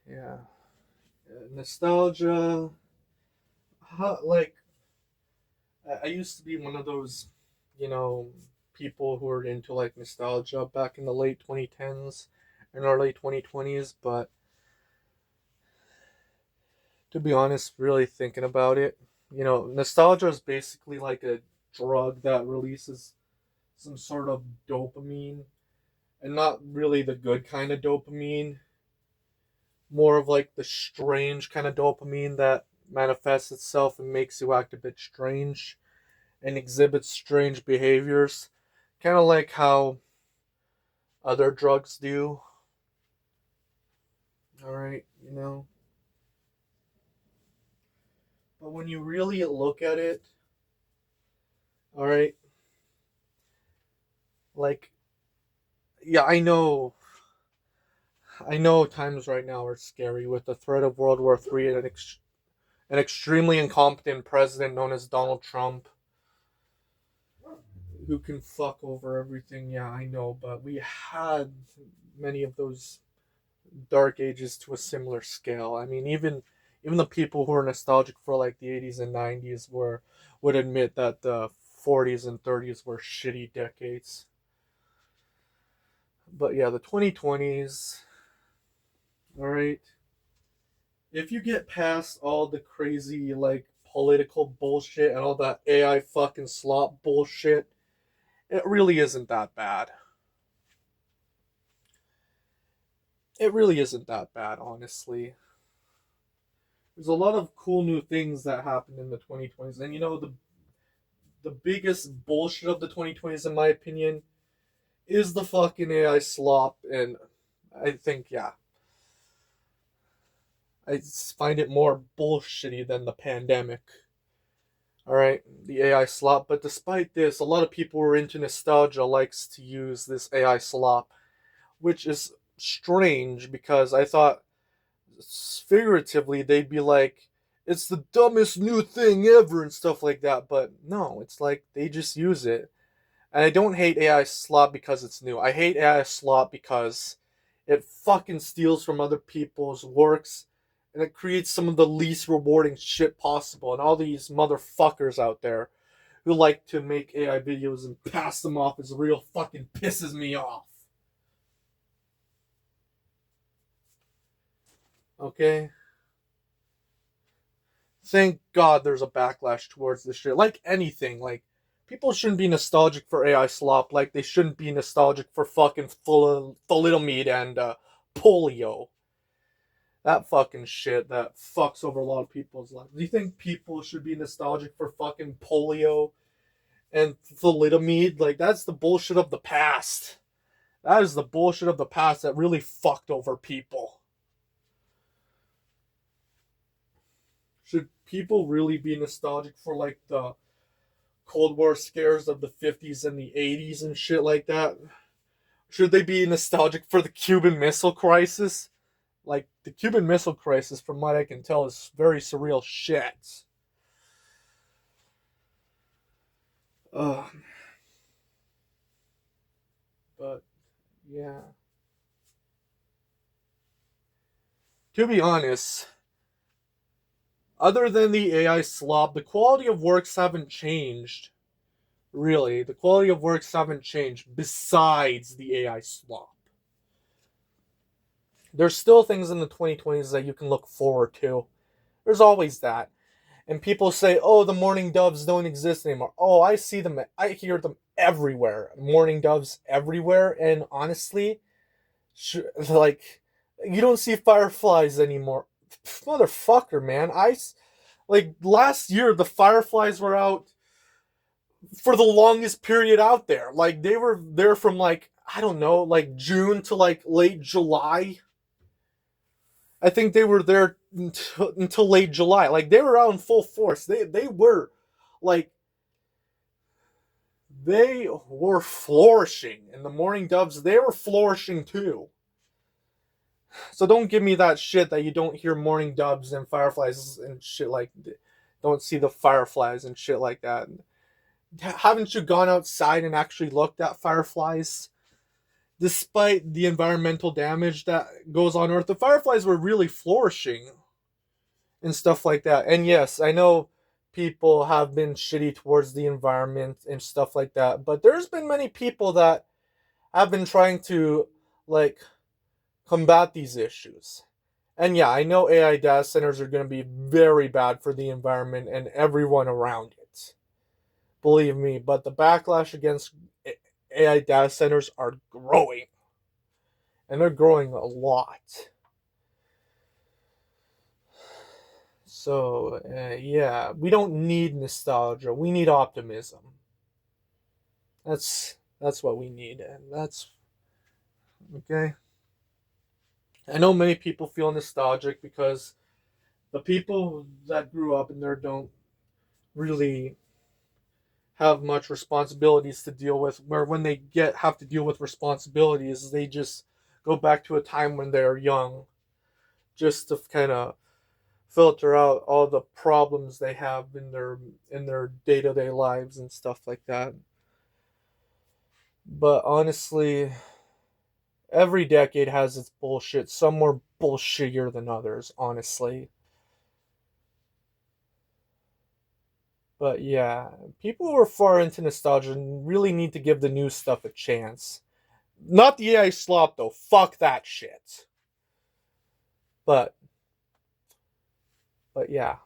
Yeah. Nostalgia. Like, I used to be one of those, you know, people who were into like nostalgia back in the late 2010s and early 2020s, but to be honest, really thinking about it, nostalgia is basically like a drug that releases some sort of dopamine, and not really the good kind of dopamine, more of like the strange kind of dopamine that manifests itself and makes you act a bit strange and exhibits strange behaviors, kind of like how other drugs do. All right, but when you really look at it, all right, like, yeah, I know times right now are scary with the threat of World War III and an extremely incompetent president known as Donald Trump who can fuck over everything. Yeah, I know, but we had many of those dark ages to a similar scale. I mean, even the people who are nostalgic for like the 80s and 90s would admit that the 40s and 30s were shitty decades. But yeah, the 2020s, all right. If you get past all the crazy like political bullshit and all that AI fucking slop bullshit, it really isn't that bad. It really isn't that bad, honestly. There's a lot of cool new things that happened in the 2020s, and the biggest bullshit of the 2020s, in my opinion, is the fucking AI slop, and I think, yeah, I find it more bullshitty than the pandemic. All right, the AI slop. But despite this, a lot of people who are into nostalgia likes to use this AI slop, which is strange because I thought figuratively they'd be like, it's the dumbest new thing ever and stuff like that. But no, it's like they just use it. And I don't hate AI slop because it's new. I hate AI slop because it fucking steals from other people's works and it creates some of the least rewarding shit possible. And all these motherfuckers out there who like to make AI videos and pass them off as real fucking pisses me off. Okay? Thank God there's a backlash towards this shit. Like anything, like people shouldn't be nostalgic for AI slop, like they shouldn't be nostalgic for fucking thalidomide and polio. That fucking shit that fucks over a lot of people's lives. Do you think people should be nostalgic for fucking polio and thalidomide? Like that's the bullshit of the past. That is the bullshit of the past that really fucked over people. Should people really be nostalgic for like the Cold War scares of the 50s and the 80s and shit like that? Should they be nostalgic for the Cuban Missile Crisis? Like, the Cuban Missile Crisis, from what I can tell, is very surreal shit. Uh, but, yeah. To be honest, other than the AI slop, the quality of works haven't changed. Really, the quality of works haven't changed besides the AI slop. There's still things in the 2020s that you can look forward to. There's always that. And people say, "Oh, the mourning doves don't exist anymore." Oh, I see them. I hear them everywhere. Mourning doves everywhere. And honestly, like, you don't see fireflies anymore. Motherfucker, man. Like last year, the fireflies were out for the longest period out there. Like they were there from like I don't know, like June to like late July. I think they were there until late July. Like they were out in full force. They were like they were flourishing, and the mourning doves they were flourishing too. So don't give me that shit that you don't hear mourning doves and fireflies and shit like don't see the fireflies and shit like that. Haven't you gone outside and actually looked at fireflies? Despite the environmental damage that goes on Earth, the fireflies were really flourishing and stuff like that. And yes, I know people have been shitty towards the environment and stuff like that, but there's been many people that have been trying to like combat these issues. And yeah, I know AI data centers are going to be very bad for the environment and everyone around it. Believe me, but the backlash against AI data centers are growing. And they're growing a lot. So, yeah, we don't need nostalgia. We need optimism. That's what we need, and that's okay. I know many people feel nostalgic because the people that grew up in there don't really have much responsibilities to deal with. Where when they get have to deal with responsibilities, they just go back to a time when they're young, just to kind of filter out all the problems they have in their day-to-day lives and stuff like that. But honestly, every decade has its bullshit. Some more bullshittier than others, honestly. But yeah, people who are far into nostalgia really need to give the new stuff a chance. Not the AI slop though. Fuck that shit. But but yeah.